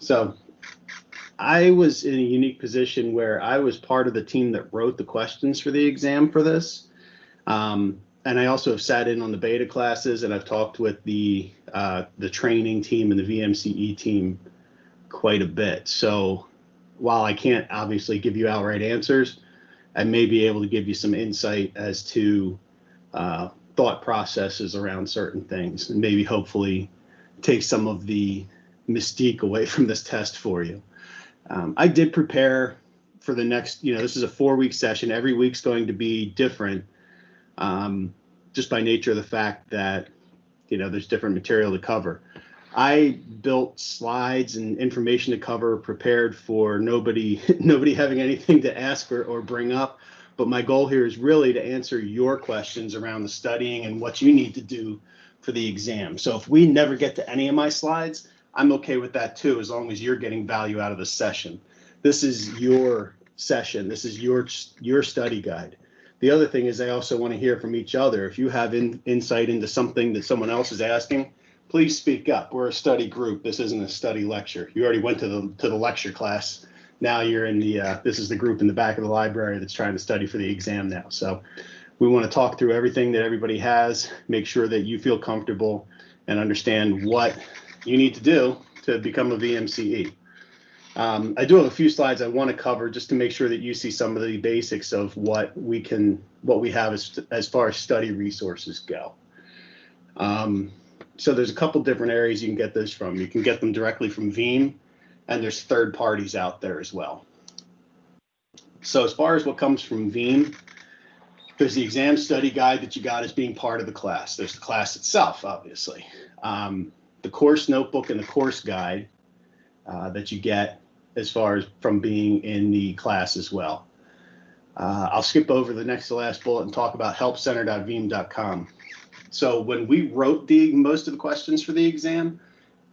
So I was in a unique position where I was part of the team that wrote the questions for the exam for this. And I also have sat in on the beta classes, and I've talked with the training team and the VMCE team quite a bit. So while I can't obviously give you outright answers, I may be able to give you some insight as to thought processes around certain things, and maybe hopefully take some of the mystique away from this test for you. I did prepare for the next, this is a 4-week session. Every week's going to be different, just by nature of the fact that, there's different material to cover. I built slides and information to cover, prepared for nobody having anything to ask or bring up. But my goal here is really to answer your questions around the studying and what you need to do for the exam. So if we never get to any of my slides, I'm okay with that too, as long as you're getting value out of the session. This is your session. This is your study guide. The other thing is I also want to hear from each other. If you have insight into something that someone else is asking, please speak up. We're a study group. This isn't a study lecture. You already went to the lecture class. Now you're in this is the group in the back of the library that's trying to study for the exam now. So we want to talk through everything that everybody has, make sure that you feel comfortable and understand what you need to do to become a VMCE. I do have a few slides I want to cover just to make sure that you see some of the basics of what we have as far as study resources go. So there's a couple different areas you can get this from. You can get them directly from Veeam, and there's third parties out there as well. So as far as what comes from Veeam, there's the exam study guide that you got as being part of the class. There's the class itself, obviously. The course notebook and the course guide that you get as far as from being in the class as well. I'll skip over the next to last bullet and talk about helpcenter.veeam.com. So when we wrote most of the questions for the exam,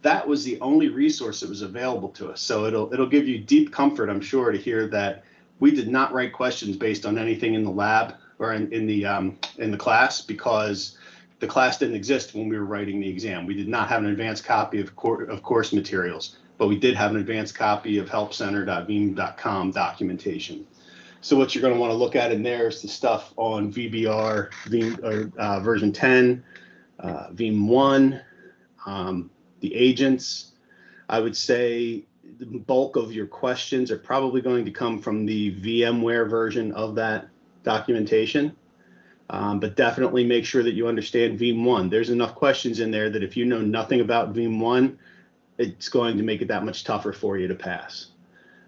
that was the only resource that was available to us. So it'll give you deep comfort, I'm sure, to hear that we did not write questions based on anything in the lab or in the class, because the class didn't exist when we were writing the exam. We did not have an advanced copy of course materials, but we did have an advanced copy of helpcenter.veeam.com documentation. So what you're going to want to look at in there is the stuff on VBR, version 10, Veeam 1, the agents. I would say the bulk of your questions are probably going to come from the VMware version of that documentation. But definitely make sure that you understand Veeam 1. There's enough questions in there that if you know nothing about Veeam 1, it's going to make it that much tougher for you to pass.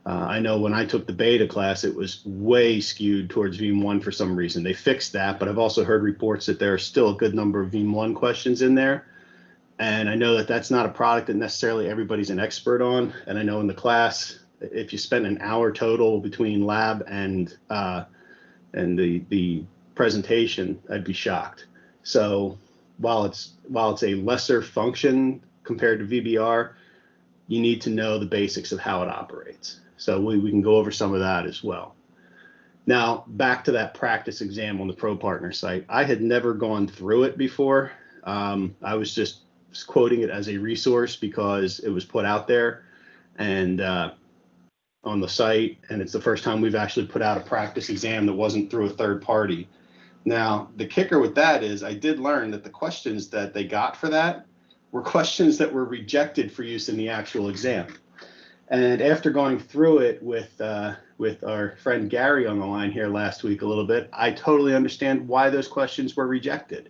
I know when I took the beta class, it was way skewed towards Veeam 1 for some reason. They fixed that, but I've also heard reports that there are still a good number of Veeam 1 questions in there. And I know that that's not a product that necessarily everybody's an expert on. And I know in the class, if you spend an hour total between lab and the presentation, I'd be shocked. So while it's a lesser function compared to VBR, you need to know the basics of how it operates. So we can go over some of that as well. Now, back to that practice exam on the ProPartner site. I had never gone through it before. I was just quoting it as a resource because it was put out there and on the site, and it's the first time we've actually put out a practice exam that wasn't through a third party. Now, the kicker with that is I did learn that the questions that they got for that were questions that were rejected for use in the actual exam. And after going through it with our friend Gary on the line here last week a little bit, I totally understand why those questions were rejected.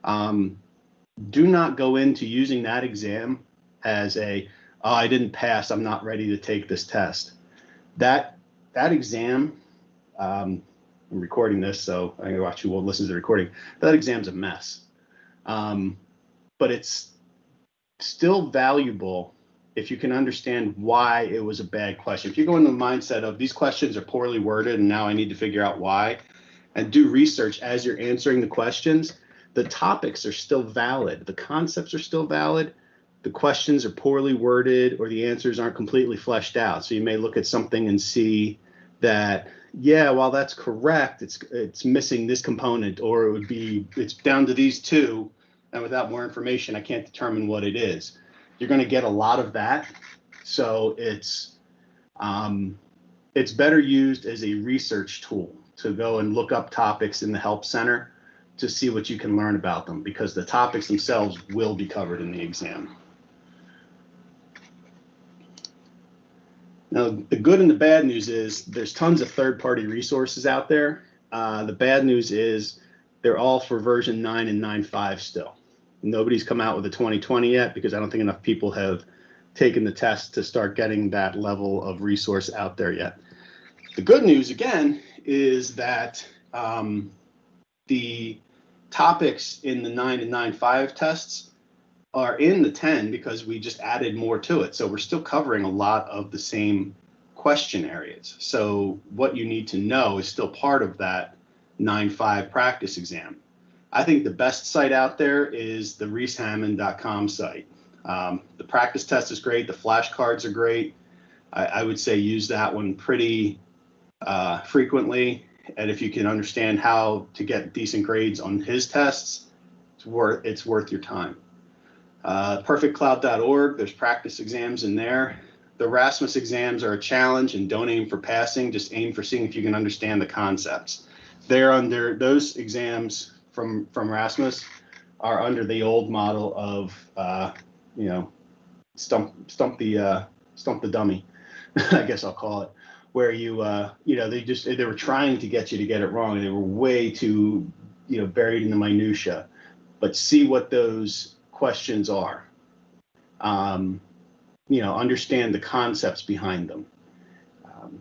Do not go into using that exam as oh, I didn't pass, I'm not ready to take this test. That exam, I'm recording this, so I'm gonna watch who will listen to the recording. That exam's a mess, but it's still valuable if you can understand why it was a bad question. If you go in the mindset of these questions are poorly worded and now I need to figure out why, and do research as you're answering the questions, the topics are still valid, the concepts are still valid, the questions are poorly worded or the answers aren't completely fleshed out. So you may look at something and see that, yeah, while that's correct, it's missing this component, or it would be, it's down to these two, and without more information, I can't determine what it is. You're going to get a lot of that So it's better used as a research tool to go and look up topics in the Help Center to see what you can learn about them, because the topics themselves will be covered in the exam. Now, the good and the bad news is there's tons of third-party resources out there. The bad news is they're all for version 9 and 9.5 still. Nobody's come out with a 2020 yet, because I don't think enough people have taken the test to start getting that level of resource out there yet. The good news, again, is that the topics in the 9 and 9.5 tests are in the 10 because we just added more to it. So we're still covering a lot of the same question areas. So what you need to know is still part of that 9.5 practice exam. I think the best site out there is the reesehammond.com site. The practice test is great. The flashcards are great. I would say use that one pretty frequently. And if you can understand how to get decent grades on his tests, it's worth your time. Perfectcloud.org, there's practice exams in there. The Rasmus exams are a challenge, and don't aim for passing, just aim for seeing if you can understand the concepts. They're under, those exams from Rasmus are under the old model of, stump the dummy, I guess I'll call it, where they were trying to get you to get it wrong, and they were way too, buried in the minutia. But see what those questions are. Understand the concepts behind them.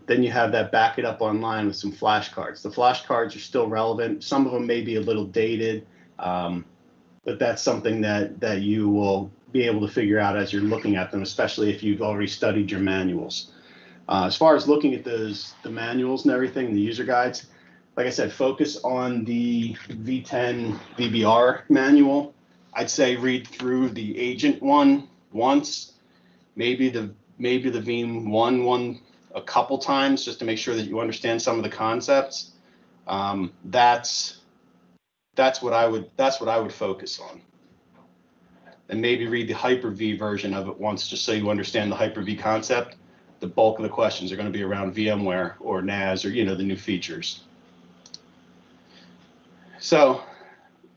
Then you have that back it up online with some flashcards. The flashcards are still relevant. Some of them may be a little dated, but that's something that you will be able to figure out as you're looking at them, especially if you've already studied your manuals. As far as looking at the manuals and everything, the user guides, like I said, focus on the V10 VBR manual. I'd say read through the agent one once, maybe the Veeam one a couple times, just to make sure that you understand some of the concepts. That's what I would focus on. And maybe read the Hyper-V version of it once, just so you understand the Hyper-V concept. The bulk of the questions are going to be around VMware or NAS or the new features. So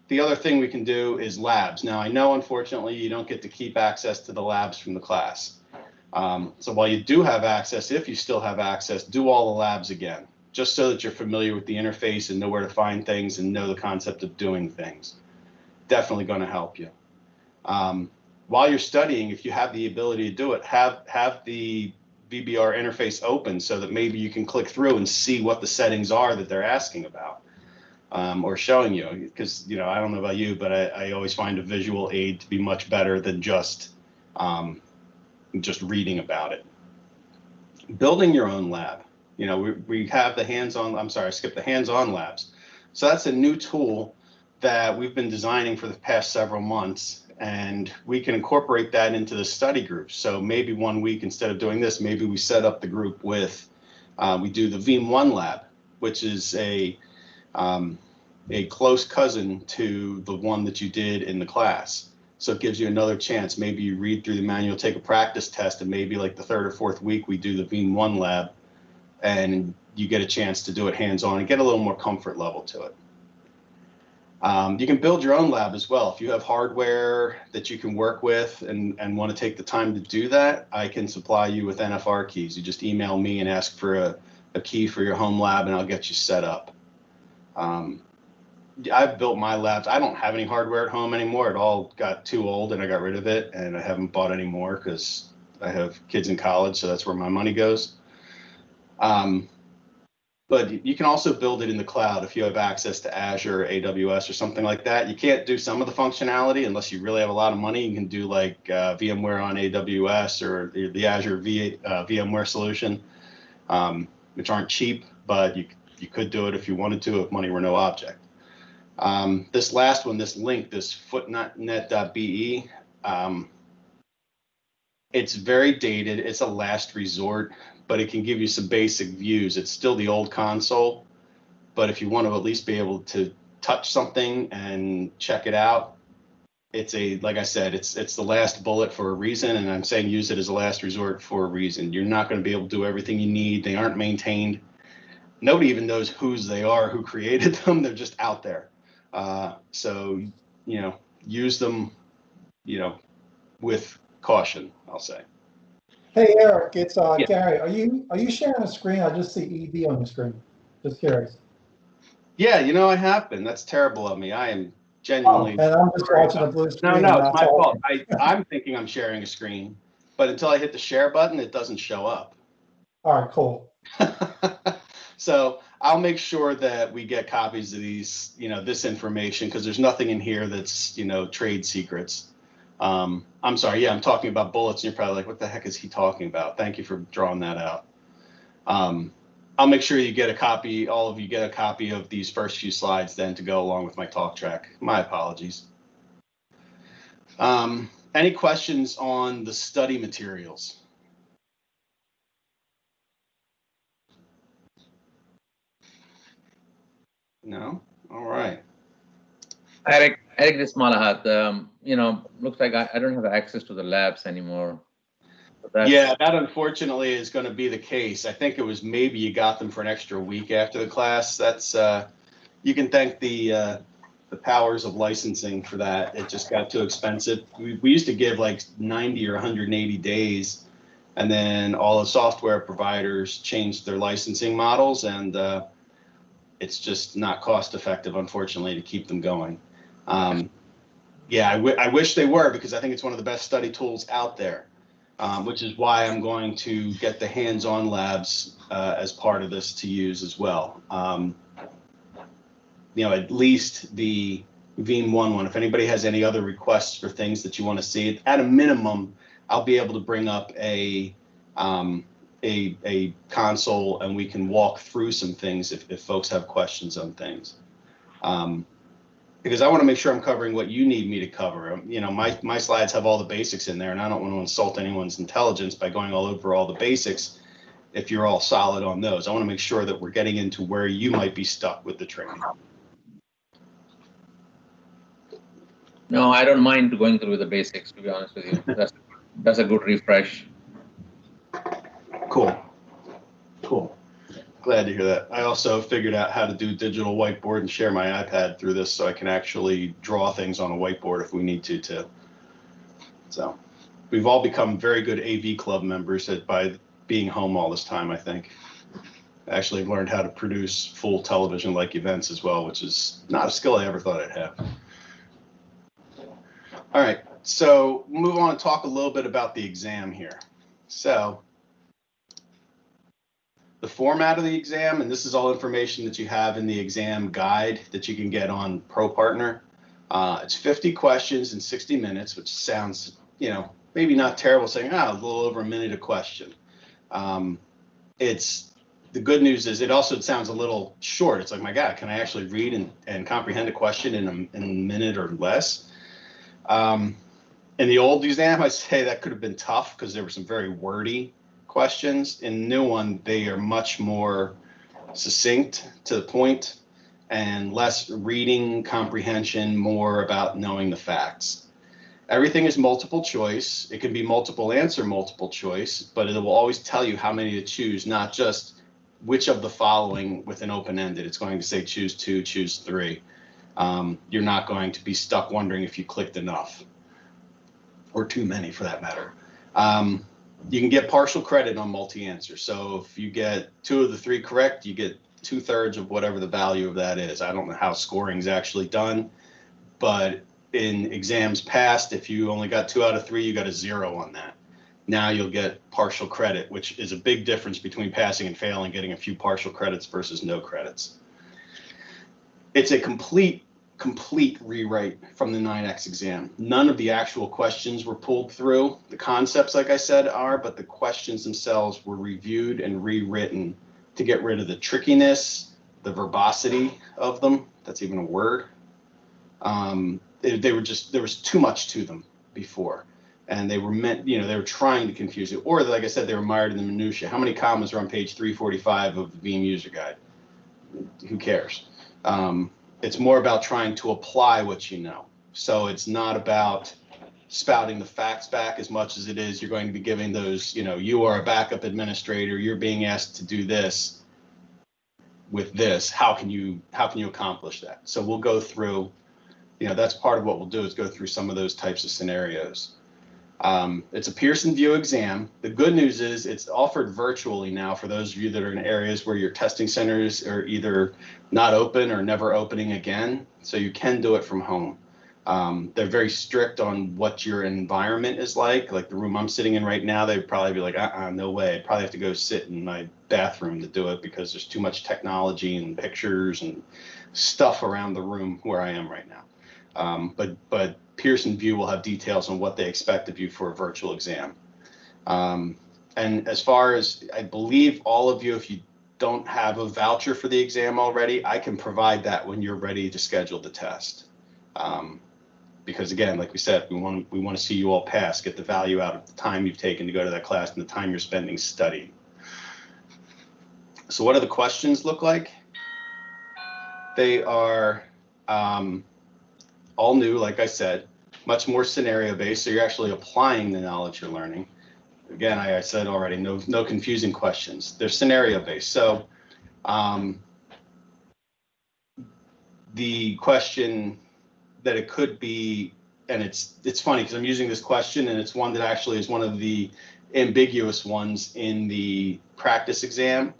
the other thing we can do is labs. Now, I know, unfortunately, you don't get to keep access to the labs from the class. So while you do have access, if you still have access, do all the labs again, just so that you're familiar with the interface and know where to find things and know the concept of doing things. Definitely going to help you. While you're studying, if you have the ability to do it, have the VBR interface open so that maybe you can click through and see what the settings are that they're asking about. Or showing you, because I don't know about you, but I always find a visual aid to be much better than just reading about it. Building your own lab. We have the hands-on. I'm sorry, I skipped the hands-on labs. So that's a new tool that we've been designing for the past several months, and we can incorporate that into the study groups. So maybe 1 week, instead of doing this, maybe we set up the group with we do the Veeam lab, which is a close cousin to the one that you did in the class. So it gives you another chance. Maybe you read through the manual, take a practice test, and maybe like the 3rd or 4th week, we do the Veeam lab, and you get a chance to do it hands-on and get a little more comfort level to it. You can build your own lab as well. If you have hardware that you can work with and want to take the time to do that, I can supply you with NFR keys. You just email me and ask for a key for your home lab, and I'll get you set up. I've built my labs. I don't have any hardware at home anymore. It all got too old and I got rid of it, and I haven't bought any more because I have kids in college, so that's where my money goes. But you can also build it in the cloud if you have access to Azure or AWS or something like that. You can't do some of the functionality unless you really have a lot of money. You can do like VMware on AWS or the Azure VMware solution, which aren't cheap, but you could do it if you wanted to, if money were no object. This last one, this link, this footnet.be, it's very dated. It's a last resort, but it can give you some basic views. It's still the old console, but if you want to at least be able to touch something and check it out, like I said, it's the last bullet for a reason, and I'm saying use it as a last resort for a reason. You're not going to be able to do everything you need. They aren't maintained. Nobody even knows whose they are, who created them. They're just out there. So, use them, with caution, I'll say. Hey Eric, it's Yeah. Gary. Are you sharing a screen? I just see ED on the screen. Just curious. Yeah, I have been. That's terrible of me. I am Oh, genuinely. and I'm just watching the blue No, screen and no, it's not my fault. talking. I'm thinking I'm sharing a screen, but until I hit the share button, it doesn't show up. All right, cool. So I'll make sure that we get copies of these, this information, because there's nothing in here that's, trade secrets. I'm sorry. Yeah, I'm talking about bullets, and you're probably like, what the heck is he talking about? Thank you for drawing that out. I'll make sure you get a copy, all of you get a copy of these first few slides then to go along with my talk track. My apologies. Any questions on the study materials? No? All right. Eric, this Malahat, looks like I don't have access to the labs anymore. Yeah, that unfortunately is going to be the case. I think it was maybe you got them for an extra week after the class. That's you can thank the powers of licensing for that. It just got too expensive. We used to give like 90 or 180 days, and then all the software providers changed their licensing models, and it's just not cost effective, unfortunately, to keep them going. Yeah, I wish they were, because I think it's one of the best study tools out there. Which is why I'm going to get the hands-on labs as part of this to use as well. At least the Veeam 1 one. If anybody has any other requests for things that you want to see, at a minimum, I'll be able to bring up a console, and we can walk through some things if folks have questions on things. Because I want to make sure I'm covering what you need me to cover. My slides have all the basics in there, and I don't want to insult anyone's intelligence by going all over all the basics if you're all solid on those. I want to make sure that we're getting into where you might be stuck with the training. No, I don't mind going through the basics, to be honest with you. That's a good refresh. Cool. Glad to hear that. I also figured out how to do digital whiteboard and share my iPad through this, so I can actually draw things on a whiteboard if we need to too. So we've all become very good AV club members by being home all this time, I think. I actually learned how to produce full television-like events as well, which is not a skill I ever thought I'd have. All right, so move on and talk a little bit about the exam here. So the format of the exam, and this is all information that you have in the exam guide that you can get on ProPartner. It's 50 questions in 60 minutes, which sounds, maybe not terrible, saying, a little over a minute a question. The good news is it also sounds a little short. It's like, my God, can I actually read and comprehend a question in a minute or less? In the old exam, I say that could have been tough because there were some very wordy questions. In the new one, they are much more succinct, to the point, and less reading comprehension, more about knowing the facts. Everything is multiple choice. It can be multiple answer, multiple choice, but it will always tell you how many to choose, not just which of the following with an open-ended. It's going to say choose 2, choose 3. You're not going to be stuck wondering if you clicked enough, or too many for that matter. You can get partial credit on multi-answer. So if you get 2 of the 3 correct, you get 2/3 of whatever the value of that is. I don't know how scoring is actually done, but in exams past, if you only got 2 out of 3, you got a 0 on that. Now you'll get partial credit, which is a big difference between passing and failing, getting a few partial credits versus no credits. It's a complete rewrite from the 9X exam. None of the actual questions were pulled through. The concepts, like I said, are, but the questions themselves were reviewed and rewritten to get rid of the trickiness, the verbosity of them. That's even a word. There was too much to them before. And they were meant, they were trying to confuse it. Or, like I said, they were mired in the minutia. How many commas are on page 345 of the Veeam user guide? Who cares? It's more about trying to apply what you know. So it's not about spouting the facts back as much as it is you're going to be giving those, you are a backup administrator, you're being asked to do this with this. How can you accomplish that? So we'll go through, that's part of what we'll do is go through some of those types of scenarios. It's a Pearson VUE exam. The good news is it's offered virtually now for those of you that are in areas where your testing centers are either not open or never opening again. So you can do it from home. They're very strict on what your environment is like the room I'm sitting in right now, they'd probably be like, no way. I'd probably have to go sit in my bathroom to do it because there's too much technology and pictures and stuff around the room where I am right now. But Pearson VUE will have details on what they expect of you for a virtual exam. And as far as, I believe all of you, if you don't have a voucher for the exam already, I can provide that when you're ready to schedule the test. Because again, like we said, we want to see you all pass, get the value out of the time you've taken to go to that class and the time you're spending studying. So what do the questions look like? They are all new, like I said, much more scenario based. So you're actually applying the knowledge you're learning. Again, I said already, no confusing questions. They're scenario based. So the question that it could be, and it's funny because I'm using this question and it's one that actually is one of the ambiguous ones in the practice exam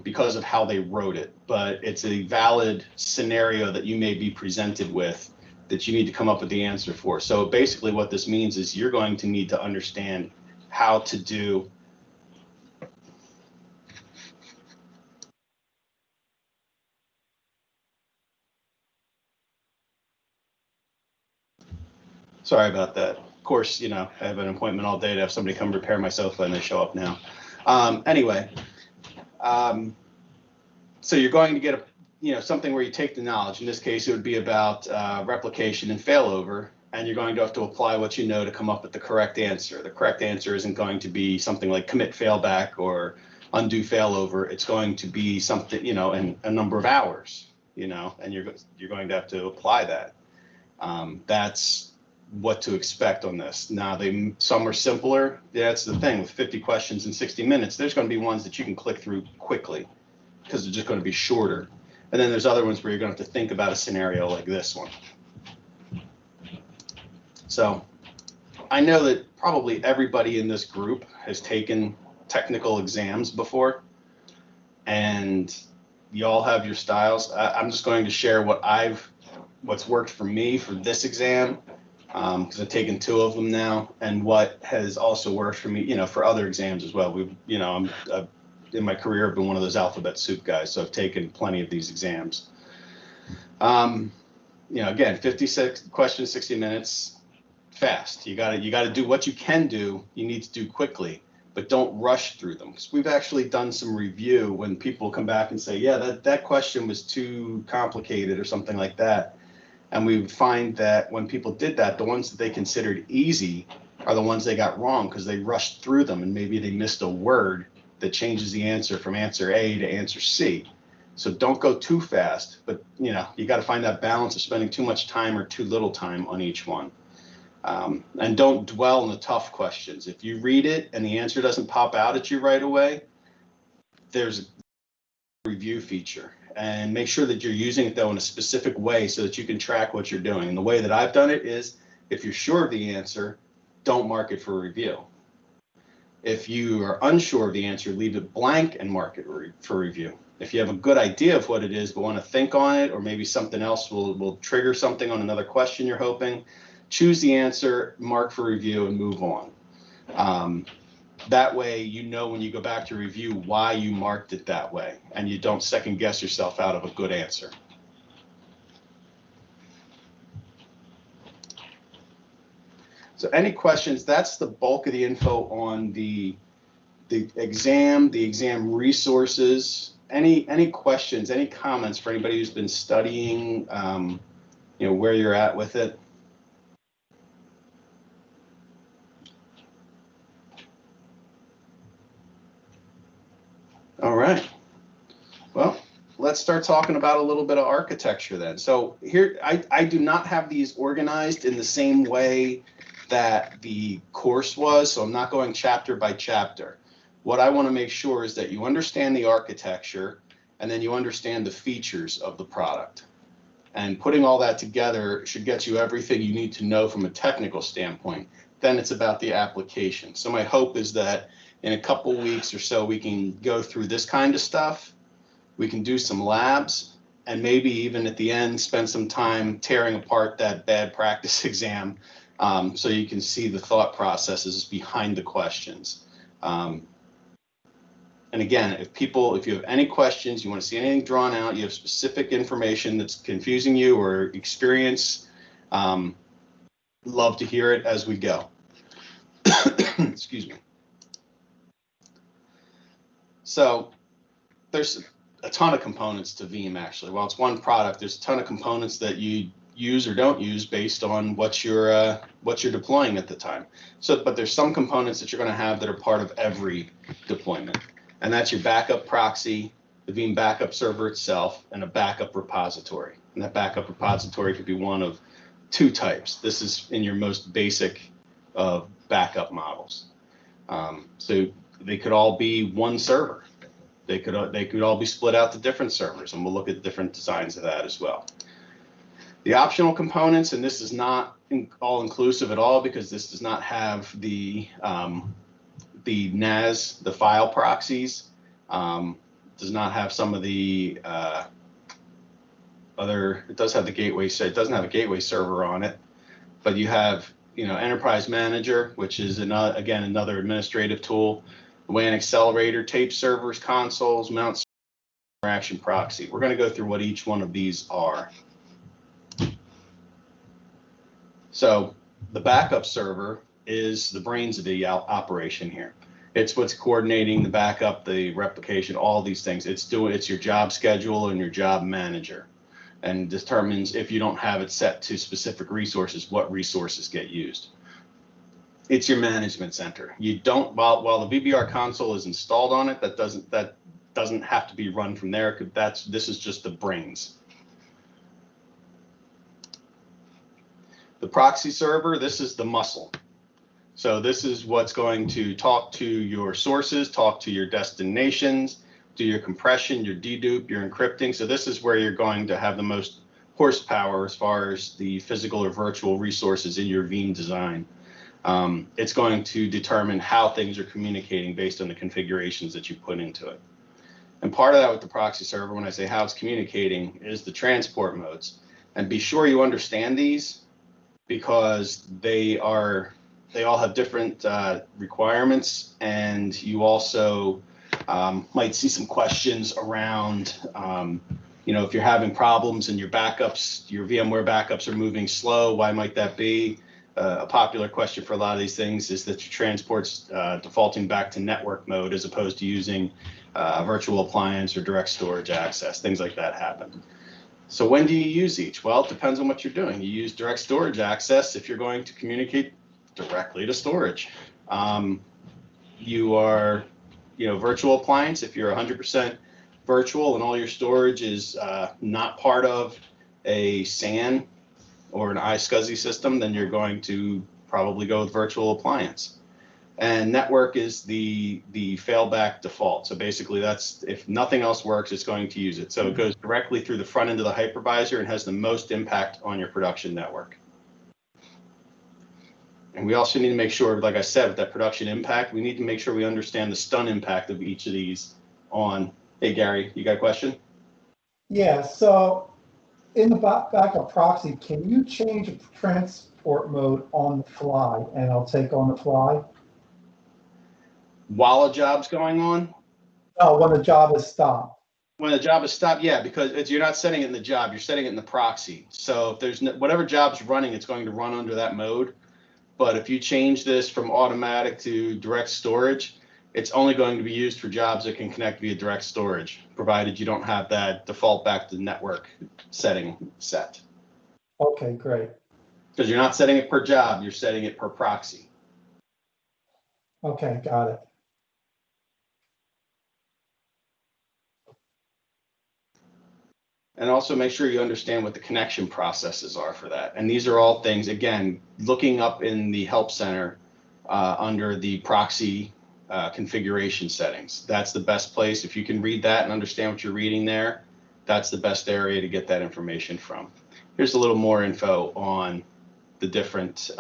because of how they wrote it, but it's a valid scenario that you may be presented with that you need to come up with the answer for. So basically what this means is you're going to need to understand how to do sorry about that. Of course, I have an appointment all day to have somebody come repair my sofa and they show up now. Anyway, so you're going to get something where you take the knowledge. In this case, it would be about replication and failover, and you're going to have to apply what you know to come up with the correct answer. The correct answer isn't going to be something like commit failback or undo failover. It's going to be something, in a number of hours, and you're going to have to apply that. That's what to expect on this. Now, some are simpler. That's the thing with 50 questions in 60 minutes. There's going to be ones that you can click through quickly because they're just going to be shorter. And then there's other ones where you're going to have to think about a scenario like this one. So I know that probably everybody in this group has taken technical exams before, and you all have your styles. I'm just going to share what's worked for me for this exam, because I've taken 2 of them now, and what has also worked for me, for other exams as well. I'm in my career, I've been one of those alphabet soup guys, so I've taken plenty of these exams. Again, 56 questions, 60 minutes, fast. You got to do what you can do. You need to do quickly, but don't rush through them. Because we've actually done some review when people come back and say, yeah, that question was too complicated or something like that. And we find that when people did that, the ones that they considered easy are the ones they got wrong because they rushed through them and maybe they missed a word that changes the answer from answer A to answer C. So don't go too fast, but you got to find that balance of spending too much time or too little time on each one. And don't dwell on the tough questions. If you read it and the answer doesn't pop out at you right away, there's a review feature. And make sure that you're using it though in a specific way so that you can track what you're doing. And the way that I've done it is, if you're sure of the answer, don't mark it for review. If you are unsure of the answer, leave it blank and mark it for review. If you have a good idea of what it is but want to think on it, or maybe something else will trigger something on another question you're hoping, choose the answer, mark for review, and move on. That way, when you go back to review why you marked it that way, and you don't second guess yourself out of a good answer. So any questions? That's the bulk of the info on the exam resources. Any questions, any comments for anybody who's been studying, where you're at with it? All right. Well, let's start talking about a little bit of architecture then. So here, I do not have these organized in the same way that the course was, so I'm not going chapter by chapter. What I want to make sure is that you understand the architecture and then you understand the features of the product. And putting all that together should get you everything you need to know from a technical standpoint. Then it's about the application. So my hope is that in a couple weeks or so, we can go through this kind of stuff. We can do some labs, and maybe even at the end, spend some time tearing apart that bad practice exam so you can see the thought processes behind the questions. And again, if you have any questions, you want to see anything drawn out, you have specific information that's confusing you or experience, love to hear it as we go. Excuse me. So there's a ton of components to Veeam actually. While it's one product, there's a ton of components that you use or don't use based on what you're deploying at the time. So, but there's some components that you're going to have that are part of every deployment, and that's your backup proxy, the Veeam backup server itself, and a backup repository. And that backup repository could be one of two types. This is in your most basic of backup models. So they could all be one server. They could all be split out to different servers, and we'll look at different designs of that as well. The optional components, and this is not all inclusive at all because this does not have the NAS, the file proxies, does not have some of the it does have the gateway, so it doesn't have a gateway server on it, but you have, Enterprise Manager, which is again another administrative tool, WAN accelerator, tape servers, consoles, mount interaction proxy. We're going to go through what each one of these are. So the backup server is the brains of the operation here. It's what's coordinating the backup, the replication, all these things. It's your job schedule and your job manager, and determines if you don't have it set to specific resources, what resources get used. It's your management center. You don't, while the VBR console is installed on it, that doesn't have to be run from there. This is just the brains. The proxy server, this is the muscle. So this is what's going to talk to your sources, talk to your destinations, do your compression, your dedupe, your encrypting. So this is where you're going to have the most horsepower as far as the physical or virtual resources in your Veeam design. It's going to determine how things are communicating based on the configurations that you put into it. And part of that with the proxy server, when I say how it's communicating, is the transport modes. And be sure you understand these because they all have different requirements, and you also might see some questions around, if you're having problems and your backups, your VMware backups are moving slow, why might that be? A popular question for a lot of these things is that your transport's defaulting back to network mode as opposed to using a virtual appliance or direct storage access. Things like that happen. So when do you use each? Well, it depends on what you're doing. You use direct storage access if you're going to communicate directly to storage. You are, virtual appliance if you're 100% virtual and all your storage is not part of a SAN or an iSCSI system, then you're going to probably go with virtual appliance. And network is the failback default. So basically that's, if nothing else works, it's going to use it. So it goes directly through the front end of the hypervisor and has the most impact on your production network. And we also need to make sure, like I said, with that production impact, we need to make sure we understand the stun impact of each of these on. Hey, Gary, you got a question? Yeah, so in the backup proxy, can you change transport mode on the fly, and I'll take on the fly? While a job's going on? Oh, when the job is stopped. When the job is stopped, yeah, because you're not setting it in the job, you're setting it in the proxy. So if there's whatever job's running, it's going to run under that mode. But if you change this from automatic to direct storage, it's only going to be used for jobs that can connect via direct storage, provided you don't have that default back to network setting set. Okay, great. Because you're not setting it per job, you're setting it per proxy. Okay, got it. And also make sure you understand what the connection processes are for that. And these are all things, again, looking up in the Help Center under the proxy configuration settings. That's the best place. If you can read that and understand what you're reading there, that's the best area to get that information from. Here's a little more info on the different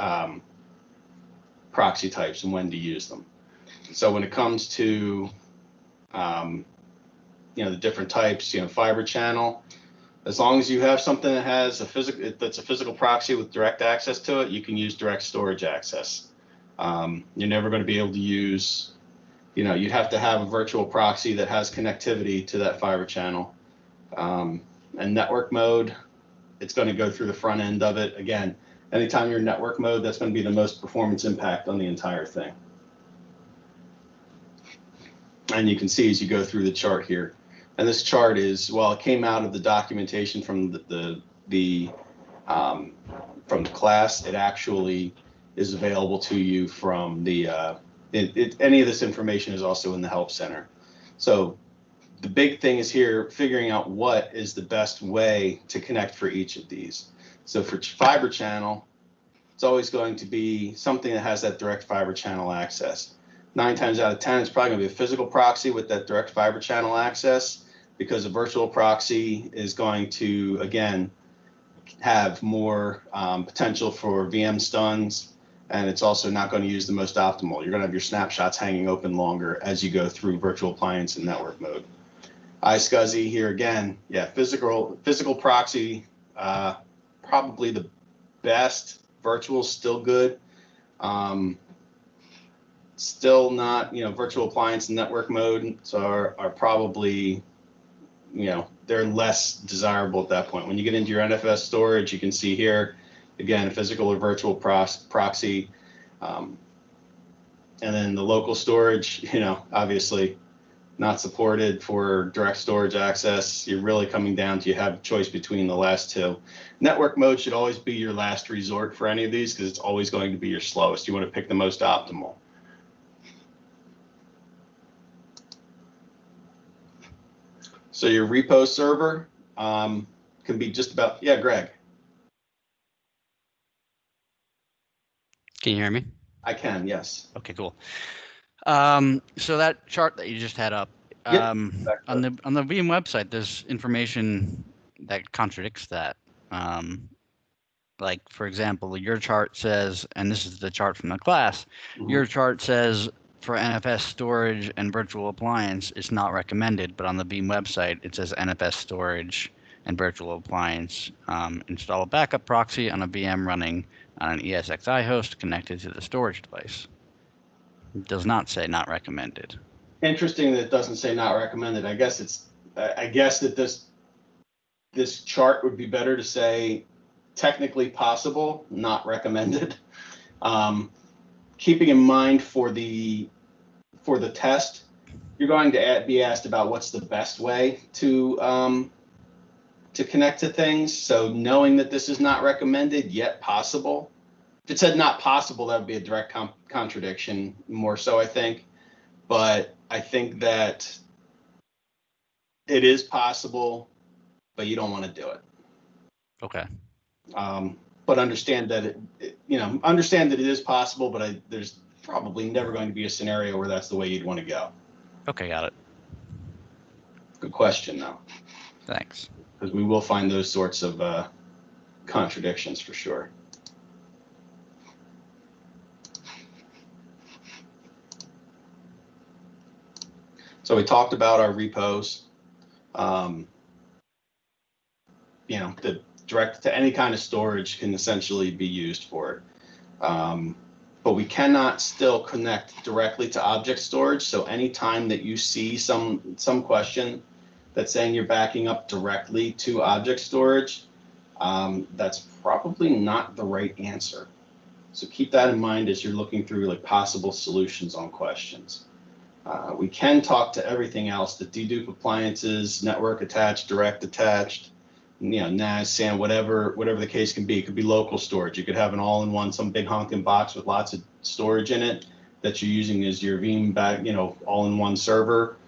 proxy types and when to use them. So when it comes to the different types, fiber channel, as long as you have something that has that's a physical proxy with direct access to it, you can use direct storage access. You're never going to be able to use, you'd have to have a virtual proxy that has connectivity to that fiber channel. And network mode, it's going to go through the front end of it. Again, anytime you're in network mode, that's going to be the most performance impact on the entire thing. And you can see as you go through the chart here. And this chart is, well, it came out of the documentation from the class. It actually is available to you from the, any of this information is also in the Help Center. So the big thing is here, figuring out what is the best way to connect for each of these. So for fiber channel, it's always going to be something that has that direct fiber channel access. 9 times out of 10, it's probably going to be a physical proxy with that direct fiber channel access, because a virtual proxy is going to, again, have more potential for VM stuns, and it's also not going to use the most optimal. You're going to have your snapshots hanging open longer as you go through virtual appliance and network mode. iSCSI here again, yeah, physical proxy, probably the best. Virtual still good. Still not, virtual appliance and network mode are probably, they're less desirable at that point. When you get into your NFS storage, you can see here, again, physical or virtual proxy. And then the local storage, obviously not supported for direct storage access. You're really coming down to, you have a choice between the last two. Network mode should always be your last resort for any of these, because it's always going to be your slowest. You want to pick the most optimal. So your repo server can be just about, yeah, Greg. Can you hear me? I can, yes. Okay, cool. So that chart that you just had up, Yep, on the Veeam website, there's information that contradicts that. Like, for example, your chart says, and this is the chart from the class, your chart says for NFS storage and virtual appliance, it's not recommended, but on the Veeam website, it says NFS storage and virtual appliance. Install a backup proxy on a VM running on an ESXi host connected to the storage device. It does not say not recommended. Interesting that it doesn't say not recommended. I guess that this chart would be better to say technically possible, not recommended. Keeping in mind for the test, you're going to be asked about what's the best way to connect to things. So knowing that this is not recommended yet possible. If it said not possible, that would be a direct contradiction, more so, I think. But I think that it is possible, but you don't want to do it. Okay. But understand that it is possible, but there's probably never going to be a scenario where that's the way you'd want to go. Okay, got it. Good question, though. Thanks. Because we will find those sorts of contradictions for sure. So we talked about our repos. The direct to any kind of storage can essentially be used for it. But we cannot still connect directly to object storage. So anytime that you see some question that's saying you're backing up directly to object storage, that's probably not the right answer. So keep that in mind as you're looking through like possible solutions on questions. We can talk to everything else, the dedupe appliances, network attached, direct attached, NAS, SAN, whatever the case can be. It could be local storage. You could have an all-in-one, some big honking box with lots of storage in it that you're using as your Veeam back, all-in-one server.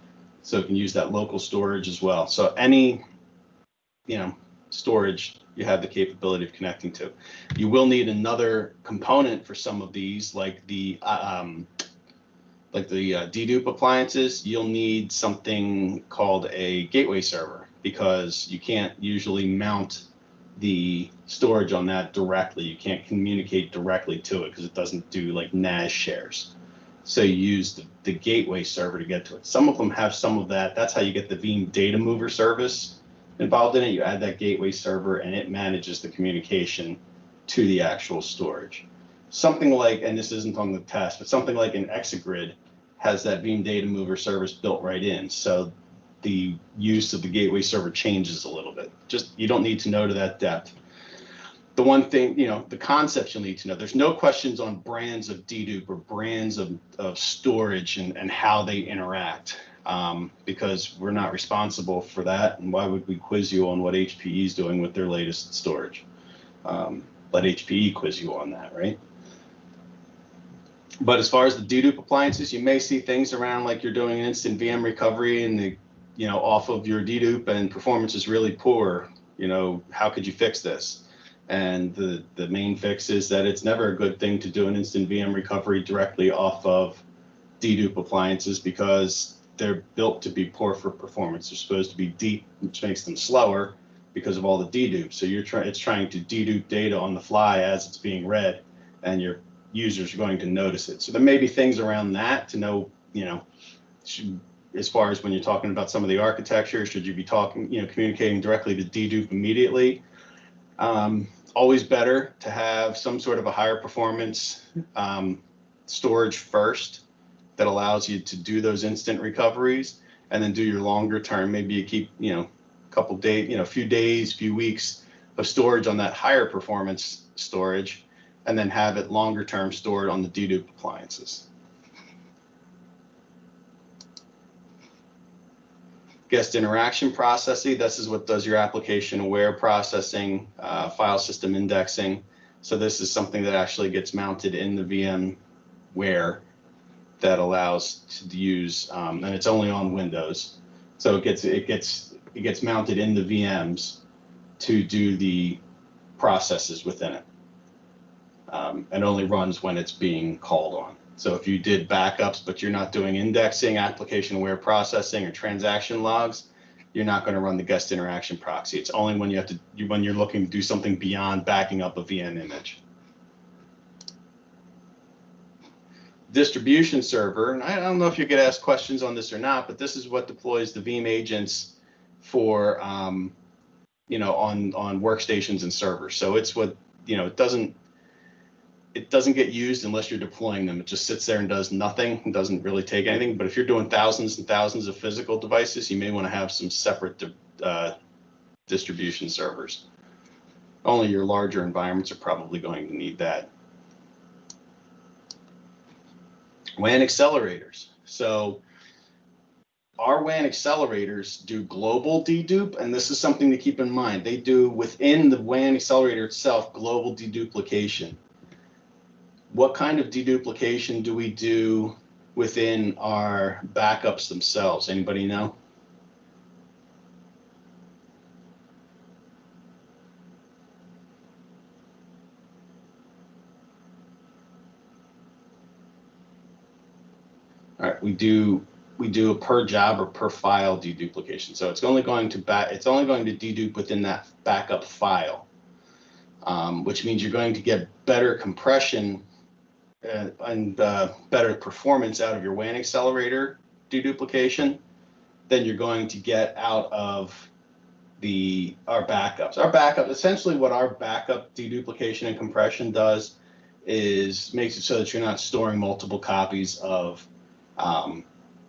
So you can use that local storage as well. So any storage you have the capability of connecting to. You will need another component for some of these, like the dedupe appliances. You'll need something called a gateway server, because you can't usually mount the storage on that directly. You can't communicate directly to it because it doesn't do like NAS shares. So you use the gateway server to get to it. Some of them have some of that. That's how you get the Veeam data mover service involved in it. You add that gateway server and it manages the communication to the actual storage. Something like, and this isn't on the test, but something like an Exagrid has that Veeam data mover service built right in. So the use of the gateway server changes a little bit. Just, you don't need to know to that depth. The one thing, the concepts you'll need to know, there's no questions on brands of dedupe or brands of storage and how they interact, because we're not responsible for that. And why would we quiz you on what HPE is doing with their latest storage? Let HPE quiz you on that, right? But as far as the dedupe appliances, you may see things around like you're doing instant VM recovery and off of your dedupe and performance is really poor. How could you fix this? And the main fix is that it's never a good thing to do an instant VM recovery directly off of dedupe appliances, because they're built to be poor for performance. They're supposed to be deep, which makes them slower because of all the dedupe. So it's trying to dedupe data on the fly as it's being read, and your users are going to notice it. So there may be things around that to know, as far as when you're talking about some of the architecture, should you be communicating directly to dedupe immediately? Always better to have some sort of a higher performance storage first that allows you to do those instant recoveries, and then do your longer term. Maybe you keep, a couple days, few weeks of storage on that higher performance storage, and then have it longer term stored on the dedupe appliances. Guest interaction processing, this is what does your application aware processing, file system indexing. So this is something that actually gets mounted in the VMware that allows to use, and it's only on Windows. So it gets mounted in the VMs to do the processes within it. And only runs when it's being called on. So if you did backups, but you're not doing indexing, application aware processing, or transaction logs, you're not going to run the guest interaction proxy. It's only when when you're looking to do something beyond backing up a VM image. Distribution server, and I don't know if you get asked questions on this or not, but this is what deploys the Veeam agents for, on workstations and servers. So it's what, it doesn't get used unless you're deploying them. It just sits there and does nothing. It doesn't really take anything. But if you're doing thousands and thousands of physical devices, you may want to have some separate distribution servers. Only your larger environments are probably going to need that. WAN accelerators. So our WAN accelerators do global dedupe, and this is something to keep in mind. They do, within the WAN accelerator itself, global deduplication. What kind of deduplication do we do within our backups themselves? Anybody know? All right, we do a per job or per file deduplication. So it's only going to dedupe within that backup file, which means you're going to get better compression and better performance out of your WAN accelerator deduplication than you're going to get out of our backups. Our backup, essentially what our backup deduplication and compression does is makes it so that you're not storing multiple copies of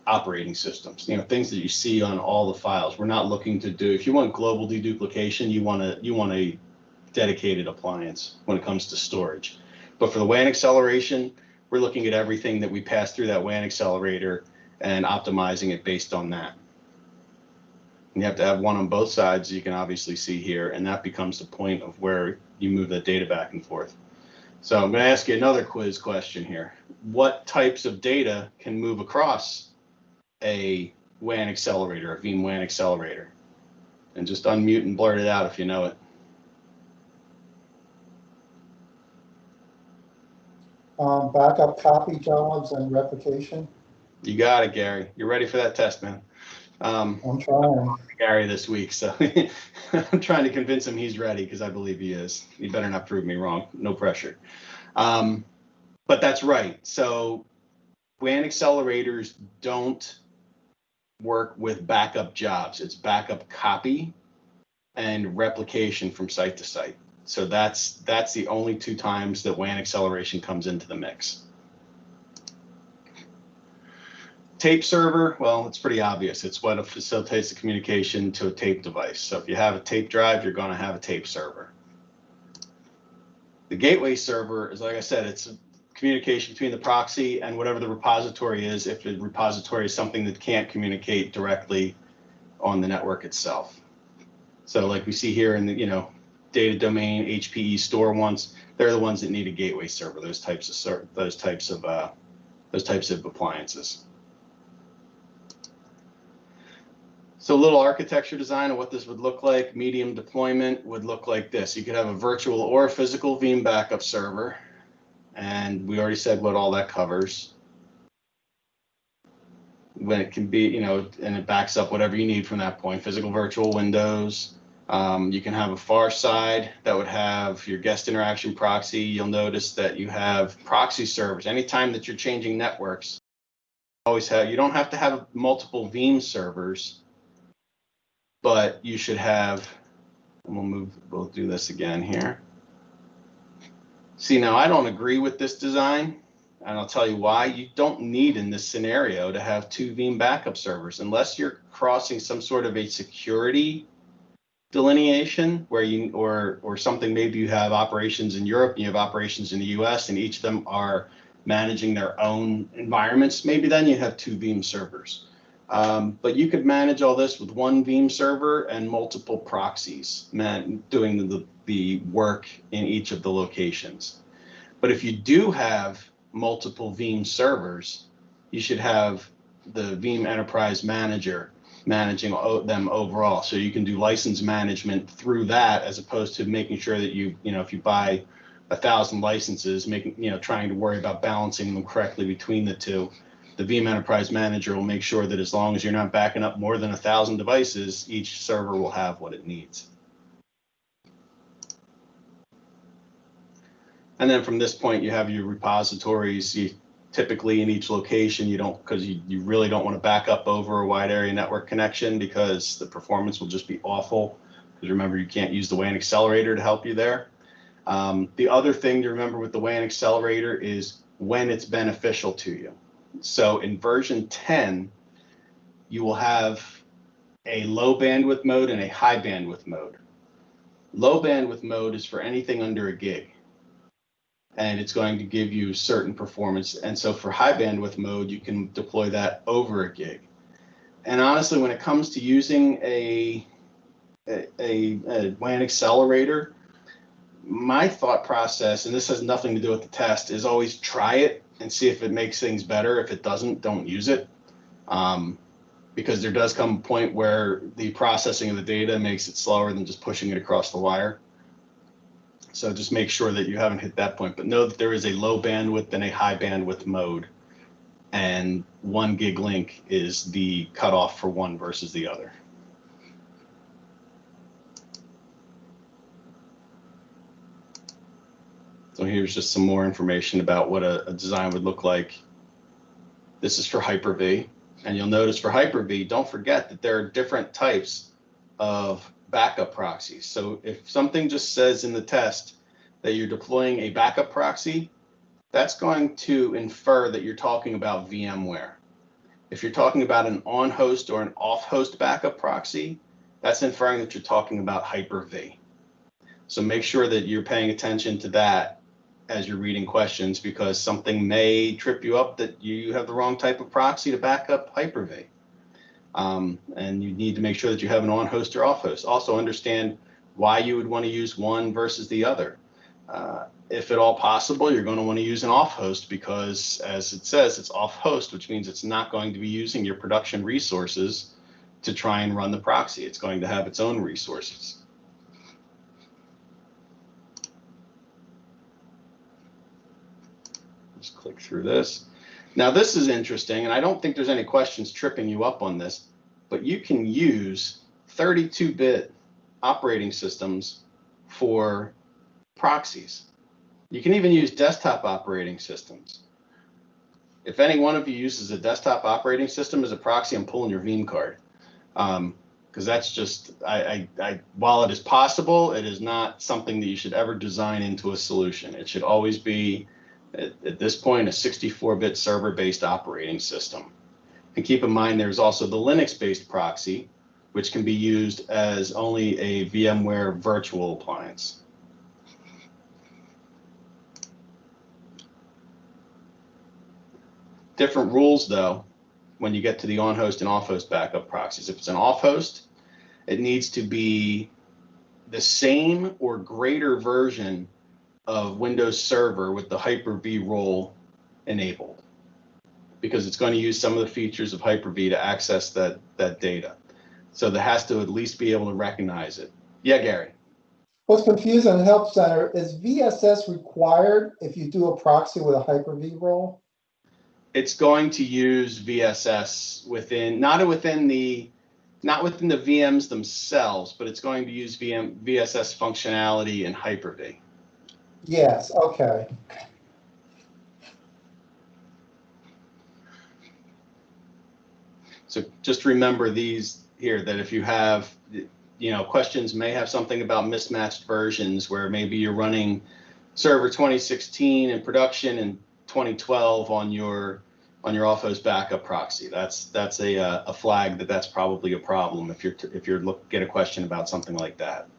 operating systems, things that you see on all the files. We're not looking to do, if you want global deduplication, you want a dedicated appliance when it comes to storage. But for the WAN acceleration, we're looking at everything that we pass through that WAN accelerator and optimizing it based on that. And you have to have one on both sides, you can obviously see here, and that becomes the point of where you move that data back and forth. So I'm going to ask you another quiz question here. What types of data can move across a WAN accelerator, a Veeam WAN accelerator? and just unmute and blurt it out if you know it. Backup copy jobs and replication. You got it, Gary. You're ready for that test, man. I'm trying. Gary this week, so I'm trying to convince him he's ready because I believe he is. He better not prove me wrong. No pressure. But that's right. So WAN accelerators don't work with backup jobs. It's backup copy and replication from site to site. So that's the only two times that WAN acceleration comes into the mix. Tape server, well, it's pretty obvious. It's what facilitates the communication to a tape device. So if you have a tape drive, you're going to have a tape server. The gateway server is, like I said, it's a communication between the proxy and whatever the repository is, if the repository is something that can't communicate directly on the network itself. So like we see here in the, data domain, HPE store ones, they're the ones that need a gateway server, those types of appliances. So a little architecture design of what this would look like. Medium deployment would look like this. You could have a virtual or a physical Veeam backup server. And we already said what all that covers. When it can be, and it backs up whatever you need from that point. Physical, virtual, Windows. You can have a far side that would have your guest interaction proxy. You'll notice that you have proxy servers. Anytime that you're changing networks, you don't have to have multiple Veeam servers, but you should have, and we'll do this again here. See, now I don't agree with this design, and I'll tell you why. You don't need in this scenario to have two Veeam backup servers unless you're crossing some sort of a security delineation where or something. Maybe you have operations in Europe and you have operations in the US and each of them are managing their own environments. Maybe then you have two Veeam servers. But you could manage all this with one Veeam server and multiple proxies doing the work in each of the locations. But if you do have multiple Veeam servers, you should have the Veeam Enterprise Manager managing them overall. So you can do license management through that as opposed to making sure that if you buy 1,000 licenses, trying to worry about balancing them correctly between the two. The Veeam Enterprise Manager will make sure that as long as you're not backing up more than 1,000 devices, each server will have what it needs. And then from this point, you have your repositories. Typically in each location, because you really don't want to back up over a wide area network connection because the performance will just be awful. Because remember, you can't use the WAN accelerator to help you there. The other thing to remember with the WAN accelerator is when it's beneficial to you. So in version 10, you will have a low bandwidth mode and a high bandwidth mode. Low bandwidth mode is for anything under a gig, and it's going to give you certain performance. And so for high bandwidth mode, you can deploy that over a gig. And honestly, when it comes to using a WAN accelerator, my thought process, and this has nothing to do with the test, is always try it and see if it makes things better. If it doesn't, don't use it. Because there does come a point where the processing of the data makes it slower than just pushing it across the wire. So just make sure that you haven't hit that point, but know that there is a low bandwidth and a high bandwidth mode, and 1 gig link is the cutoff for one versus the other. So here's just some more information about what a design would look like. This is for Hyper-V, and you'll notice for Hyper-V, don't forget that there are different types of backup proxies. So if something just says in the test that you're deploying a backup proxy, that's going to infer that you're talking about VMware. If you're talking about an on-host or an off-host backup proxy, that's inferring that you're talking about Hyper-V. So make sure that you're paying attention to that as you're reading questions, because something may trip you up that you have the wrong type of proxy to back up Hyper-V. And you need to make sure that you have an on-host or off-host. Also understand why you would want to use one versus the other. If at all possible, you're going to want to use an off-host because, as it says, it's off-host, which means it's not going to be using your production resources to try and run the proxy. It's going to have its own resources. Just click through this. Now this is interesting, and I don't think there's any questions tripping you up on this, but you can use 32-bit operating systems for proxies. You can even use desktop operating systems. If any one of you uses a desktop operating system as a proxy, I'm pulling your Veeam card. Because that's just, while it is possible, it is not something that you should ever design into a solution. It should always be, at this point, a 64-bit server-based operating system. And keep in mind, there's also the Linux-based proxy, which can be used as only a VMware virtual appliance. Different rules, though, when you get to the on-host and off-host backup proxies. If it's an off-host, it needs to be the same or greater version of Windows Server with the Hyper-V role enabled, because it's going to use some of the features of Hyper-V to access that data. So that has to at least be able to recognize it. Yeah, Gary? What's confusing in Help Center is VSS required if you do a proxy with a Hyper-V role? It's going to use VSS within, not within the VMs themselves, but it's going to use VSS functionality in Hyper-V. Yes, okay. So just remember these here, that if you have, questions may have something about mismatched versions where maybe you're running server 2016 in production and 2012 on your off-host backup proxy. That's a flag that's probably a problem if you're get a question about something like that.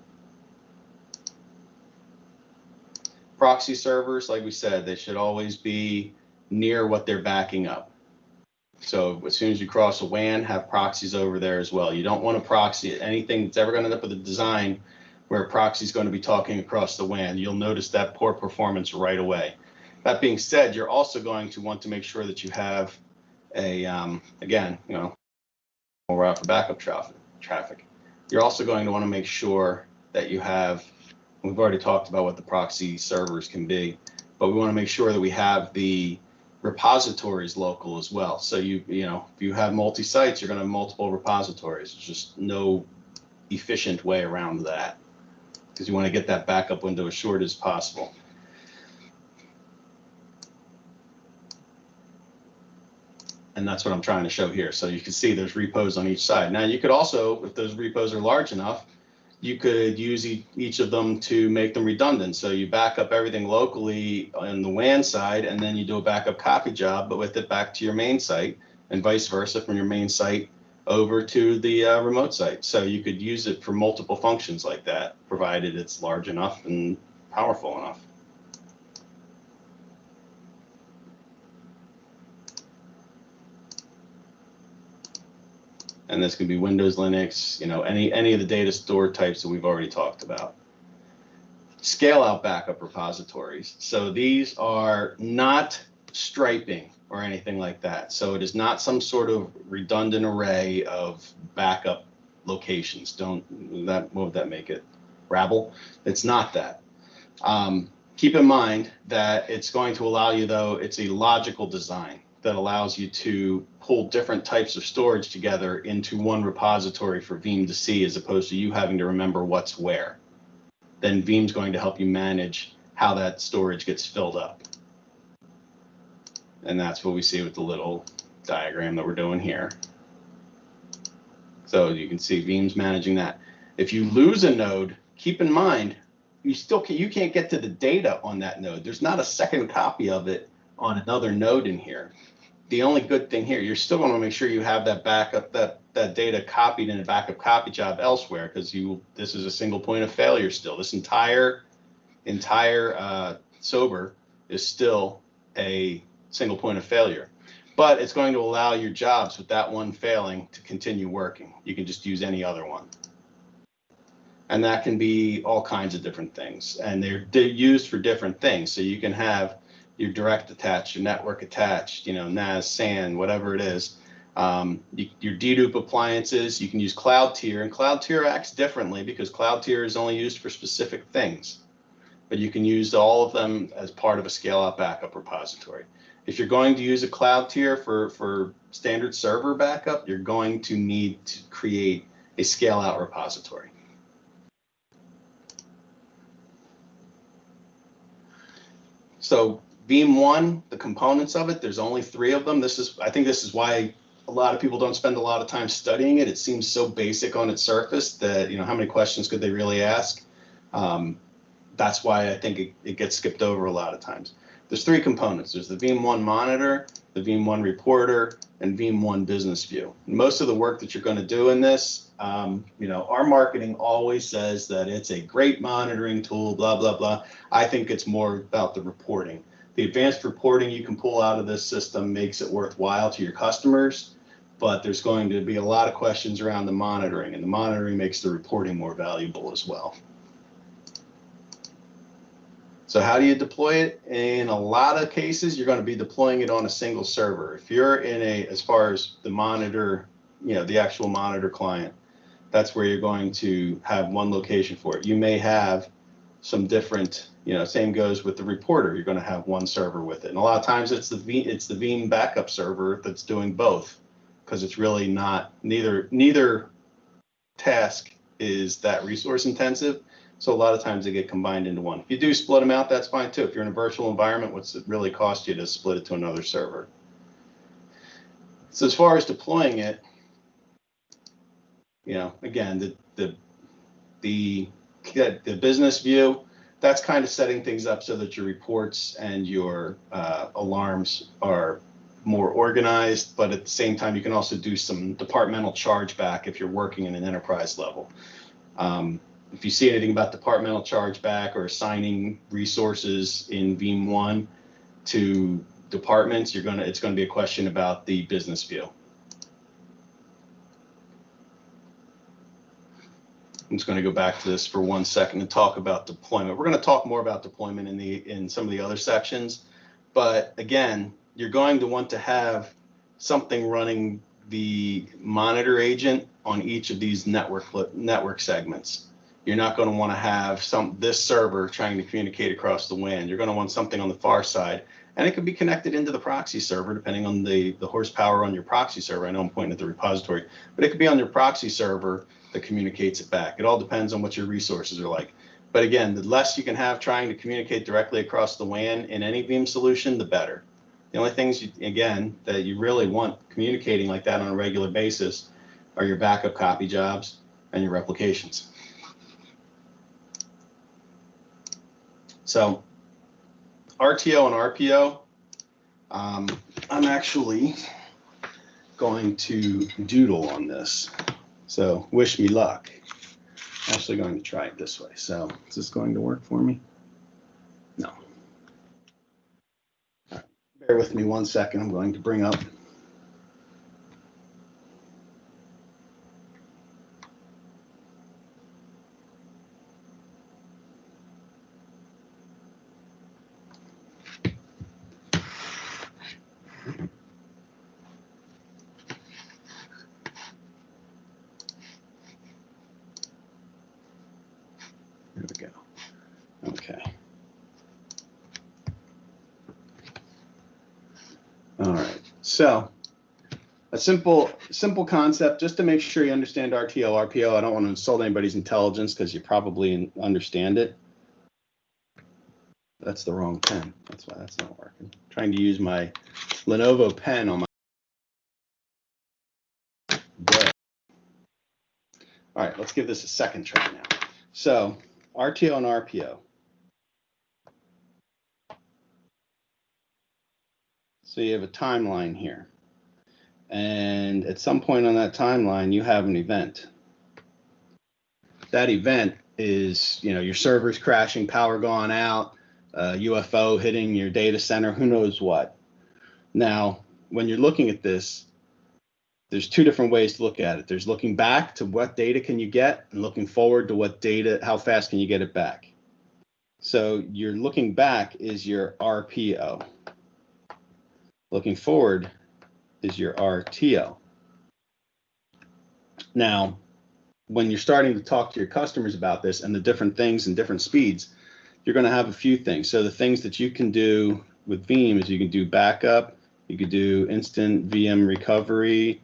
Proxy servers, like we said, they should always be near what they're backing up. So as soon as you cross a WAN, have proxies over there as well. You don't want to proxy anything that's ever going to end up with a design where a proxy is going to be talking across the WAN. You'll notice that poor performance right away. That being said, you're also going to want to make sure that you have a, again, we're out for backup traffic. You're also going to want to make sure that you have, we've already talked about what the proxy servers can be, but we want to make sure that we have the repositories local as well. So if you have multi-sites, you're going to have multiple repositories. There's just no efficient way around that, because you want to get that backup window as short as possible. And that's what I'm trying to show here. So you can see there's repos on each side. Now you could also, if those repos are large enough, you could use each of them to make them redundant. So you back up everything locally on the WAN side, and then you do a backup copy job, but with it back to your main site, and vice versa from your main site over to the remote site. So you could use it for multiple functions like that, provided it's large enough and powerful enough. And this can be Windows, Linux, any of the data store types that we've already talked about. Scale out backup repositories. So these are not striping or anything like that. So it is not some sort of redundant array of backup locations. What would that make it? Rabble? It's not that. Keep in mind that it's going to allow you, though, it's a logical design that allows you to pull different types of storage together into one repository for Veeam to see, as opposed to you having to remember what's where. Then Veeam's going to help you manage how that storage gets filled up. And that's what we see with the little diagram that we're doing here. So you can see Veeam's managing that. If you lose a node, keep in mind, you can't get to the data on that node. There's not a second copy of it on another node in here. The only good thing here, you're still going to make sure you have that backup, that data copied in a backup copy job elsewhere, because this is a single point of failure still. This entire SOBR is still a single point of failure. But it's going to allow your jobs with that one failing to continue working. You can just use any other one. And that can be all kinds of different things. And they're used for different things. So you can have your direct attached, your network attached, NAS, SAN, whatever it is. Your dedupe appliances, you can use Cloud Tier, and Cloud Tier acts differently because Cloud Tier is only used for specific things, but you can use all of them as part of a scale-out backup repository. If you're going to use a Cloud Tier for standard server backup, you're going to need to create a scale-out repository. So Veeam 1, the components of it, there's only 3 of them. I think this is why a lot of people don't spend a lot of time studying it. It seems so basic on its surface that, how many questions could they really ask? That's why I think it gets skipped over a lot of times. There's 3 components. There's the Veeam 1 monitor, the Veeam 1 reporter, and Veeam 1 business view. Most of the work that you're going to do in this, our marketing always says that it's a great monitoring tool, blah, blah, blah. I think it's more about the reporting. The advanced reporting you can pull out of this system makes it worthwhile to your customers, but there's going to be a lot of questions around the monitoring, and the monitoring makes the reporting more valuable as well. So how do you deploy it? In a lot of cases, you're going to be deploying it on a single server. If you're in as far as the monitor, the actual monitor client, that's where you're going to have one location for it. You may have some different, same goes with the reporter. You're going to have one server with it. And a lot of times it's the Veeam backup server that's doing both, because it's really not, neither task is that resource intensive. So a lot of times they get combined into one. If you do split them out, that's fine too. If you're in a virtual environment, what's it really cost you to split it to another server? So as far as deploying it, again, the business view, that's kind of setting things up so that your reports and your alarms are more organized, but at the same time, you can also do some departmental chargeback if you're working in an enterprise level. If you see anything about departmental chargeback or assigning resources in Veeam 1 to departments, it's going to be a question about the business view. I'm just going to go back to this for 1 second and talk about deployment. We're going to talk more about deployment in some of the other sections, but again, you're going to want to have something running the monitor agent on each of these network segments. You're not going to want to have this server trying to communicate across the WAN. You're going to want something on the far side, and it could be connected into the proxy server depending on the horsepower on your proxy server. I know I'm pointing at the repository, but it could be on your proxy server that communicates it back. It all depends on what your resources are like. But again, the less you can have trying to communicate directly across the WAN in any Veeam solution, the better. The only things, that you really want communicating like that on a regular basis are your backup copy jobs and your replications. So RTO and RPO, I'm actually going to doodle on this. So wish me luck. I'm actually going to try it this way. So is this going to work for me? No. All right. Bear with me 1 second. I'm going to bring up. There we go. Okay. All right. So a simple concept, just to make sure you understand RTO, RPO. I don't want to insult anybody's intelligence because you probably understand it. That's the wrong pen. That's why that's not working. I'm trying to use my Lenovo pen on my. All right, let's give this a second try now. So RTO and RPO. So you have a timeline here. And at some point on that timeline, you have an event. That event is, your server's crashing, power gone out, UFO hitting your data center, who knows what. Now, when you're looking at this, there's 2 different ways to look at it. There's looking back to what data can you get, and looking forward to what data, how fast can you get it back. So your looking back is your RPO. Looking forward is your RTO. Now, when you're starting to talk to your customers about this and the different things and different speeds, you're going to have a few things. So the things that you can do with Veeam is you can do backup, you could do instant VM recovery,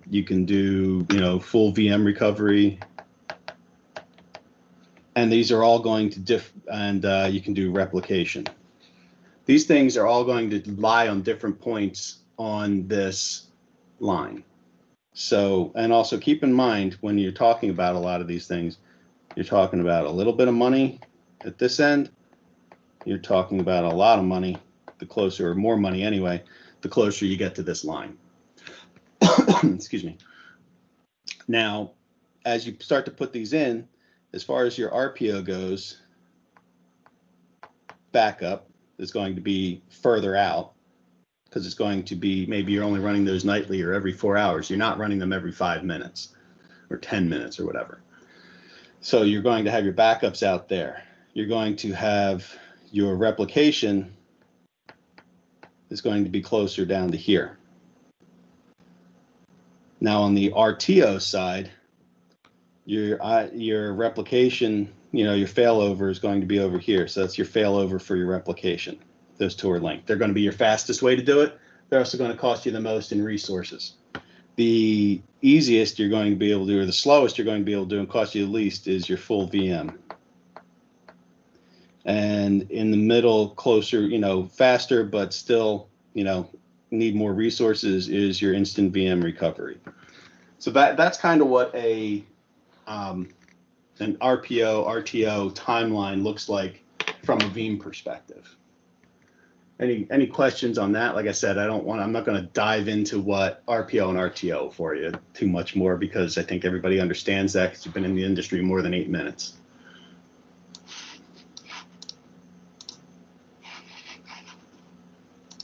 you can do, full VM recovery, and these are all going to you can do replication. These things are all going to lie on different points on this line. So, and also keep in mind when you're talking about a lot of these things, you're talking about a little bit of money at this end. You're talking about a lot of money, the closer, or more money anyway, the closer you get to this line. Excuse me. Now, as you start to put these in, as far as your RPO goes, backup is going to be further out because it's going to be, maybe you're only running those nightly or every 4 hours. You're not running them every 5 minutes or 10 minutes or whatever. So you're going to have your backups out there. You're going to have your replication is going to be closer down to here. Now on the RTO side, your replication, your failover is going to be over here. So that's your failover for your replication. Those two are linked. They're going to be your fastest way to do it. They're also going to cost you the most in resources. The easiest you're going to be able to do, or the slowest you're going to be able to do and cost you the least, is your full VM. And in the middle, closer, faster, but still, need more resources, is your instant VM recovery. So that's kind of what an RPO, RTO timeline looks like from a Veeam perspective. Any questions on that? Like I said, I'm not going to dive into what RPO and RTO for you too much more, because I think everybody understands that because you've been in the industry more than 8 minutes.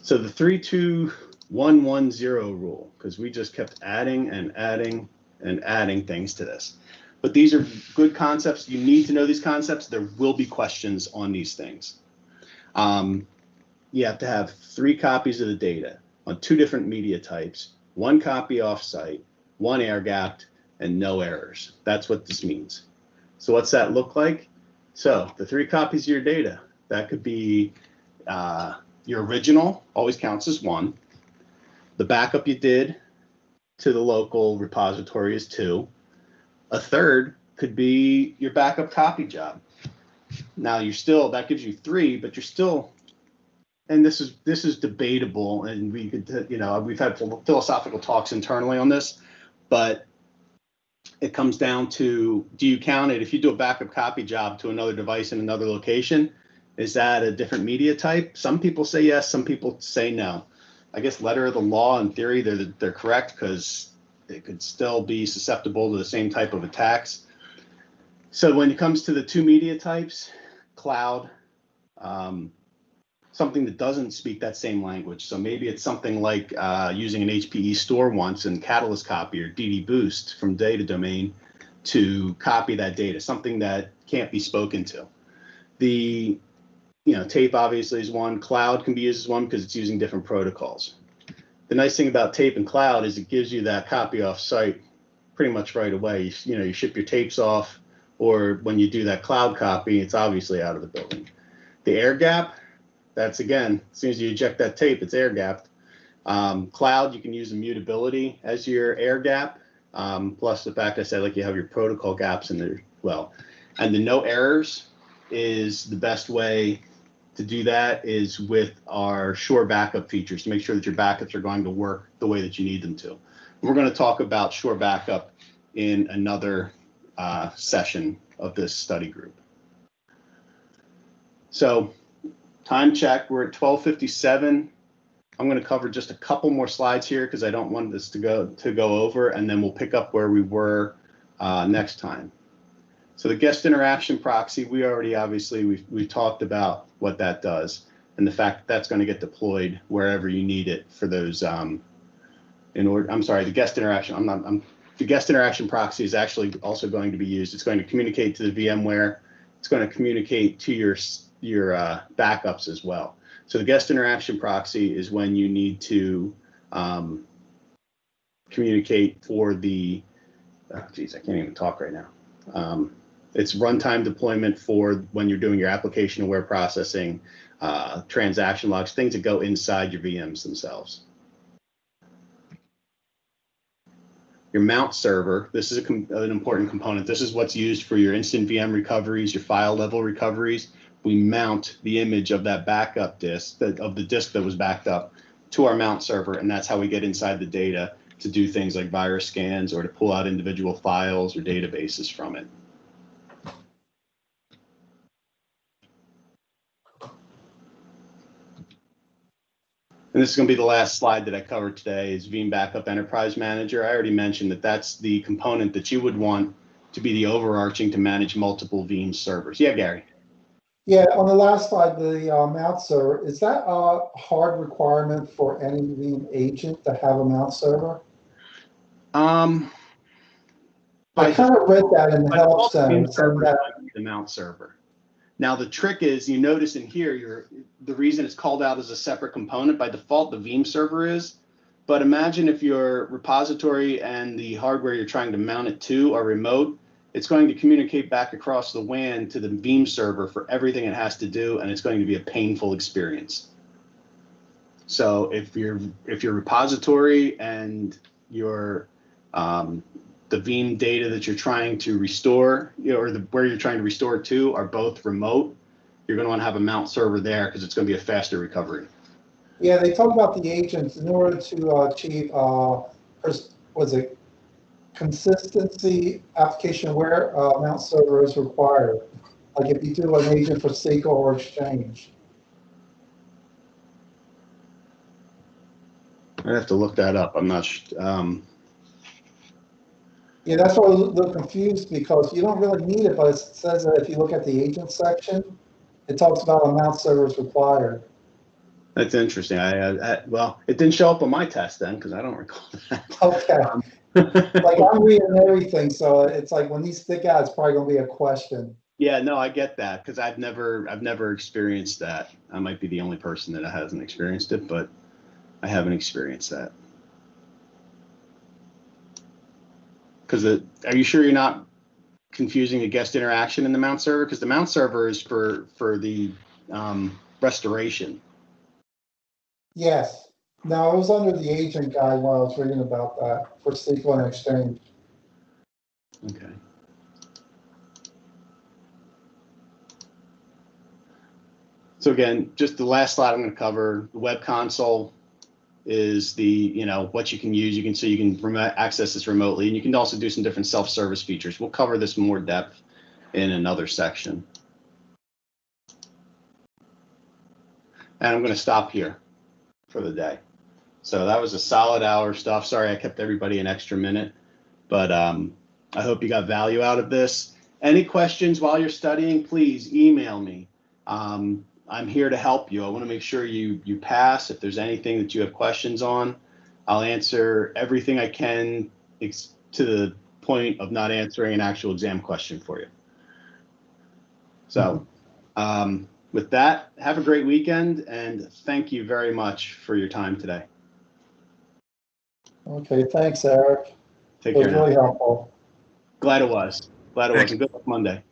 So the 3-2-1-1-0 rule, because we just kept adding and adding and adding things to this. But these are good concepts. You need to know these concepts. There will be questions on these things. You have to have 3 copies of the data on 2 different media types, 1 copy offsite, 1 air-gapped, and no errors. That's what this means. So what's that look like? So the 3 copies of your data, that could be your original, always counts as 1. The backup you did to the local repository is 2. A third could be your backup copy job. Now that gives you 3, but you're still, and this is debatable, and we could, we've had philosophical talks internally on this, but it comes down to, do you count it if you do a backup copy job to another device in another location? Is that a different media type? Some people say yes, some people say no. I guess letter of the law, in theory, they're correct, because it could still be susceptible to the same type of attacks. So when it comes to the 2 media types, cloud, something that doesn't speak that same language. So maybe it's something like using an HPE store once and Catalyst Copy or DD Boost from data domain to copy that data, something that can't be spoken to. The tape obviously is one. Cloud can be used as one because it's using different protocols. The nice thing about tape and cloud is it gives you that copy off site pretty much right away. You ship your tapes off, or when you do that cloud copy, it's obviously out of the building. The air gap, that's, again, as soon as you eject that tape, it's air gapped. Cloud, you can use immutability as your air gap, plus the fact I said, like, you have your protocol gaps in there as well. And the no errors is the best way to do that, is with our Sure Backup features, to make sure that your backups are going to work the way that you need them to. And we're going to talk about Sure Backup in another session of this study group. So time check, we're at 12:57. I'm going to cover just a couple more slides here because I don't want this to go over, and then we'll pick up where we were next time. So the guest interaction proxy, we've talked about what that does, and the fact that that's going to get deployed wherever you need it for those. The guest interaction. The guest interaction proxy is actually also going to be used. It's going to communicate to the VMware. It's going to communicate to your backups as well. So the guest interaction proxy is when you need to communicate for the, geez, I can't even talk right now. It's runtime deployment for when you're doing your application-aware processing, transaction logs, things that go inside your VMs themselves. Your mount server, this is an important component. This is what's used for your instant VM recoveries, your file level recoveries. We mount the image of that backup disk, of the disk that was backed up, to our mount server, and that's how we get inside the data to do things like virus scans or to pull out individual files or databases from it. And this is going to be the last slide that I covered today, is Veeam Backup Enterprise Manager. I already mentioned that that's the component that you would want to be the overarching to manage multiple Veeam servers. Yeah, Gary. Yeah, on the last slide, the mount server, is that a hard requirement for any Veeam agent to have a mount server? I kind of read that in the help center, saying that the mount server. Now the trick is, you notice in here, the reason it's called out as a separate component by default, the Veeam server is. But imagine if your repository and the hardware you're trying to mount it to are remote, it's going to communicate back across the WAN to the Veeam server for everything it has to do, and it's going to be a painful experience. So if your repository and your the Veeam data that you're trying to restore, or where you're trying to restore it to, are both remote, you're going to want to have a mount server there because it's going to be a faster recovery. Yeah, they talk about the agents in order to achieve, consistency application aware, mount server is required. Like if you do an agent for SQL or Exchange. I'd have to look that up. I'm not. Yeah, that's why I was a little confused, because you don't really need it, but it says that if you look at the agent section, it talks about a mount server is required. That's interesting. Well, it didn't show up on my test then, because I don't recall that. Okay. Like I'm reading everything, so it's like when these stick out, it's probably going to be a question. Yeah, no, I get that, because I've never experienced that. I might be the only person that hasn't experienced it, but I haven't experienced that. Because are you sure you're not confusing the guest interaction in the mount server? Because the mount server is for the restoration. Yes. No, it was under the agent guide when I was reading about that for SQL and Exchange. Okay. So again, just the last slide I'm going to cover, the web console is the, what you can use. You can access this remotely, and you can also do some different self-service features. We'll cover this in more depth in another section. And I'm going to stop here for the day. So that was a solid hour stuff. Sorry I kept everybody an extra minute, but I hope you got value out of this. Any questions while you're studying, please email me. I'm here to help you. I want to make sure you pass. If there's anything that you have questions on, I'll answer everything I can to the point of not answering an actual exam question for you. So with that, have a great weekend, and thank you very much for your time today. Okay, thanks, Eric. Take It was care now. really helpful. Glad it was. And good luck Monday.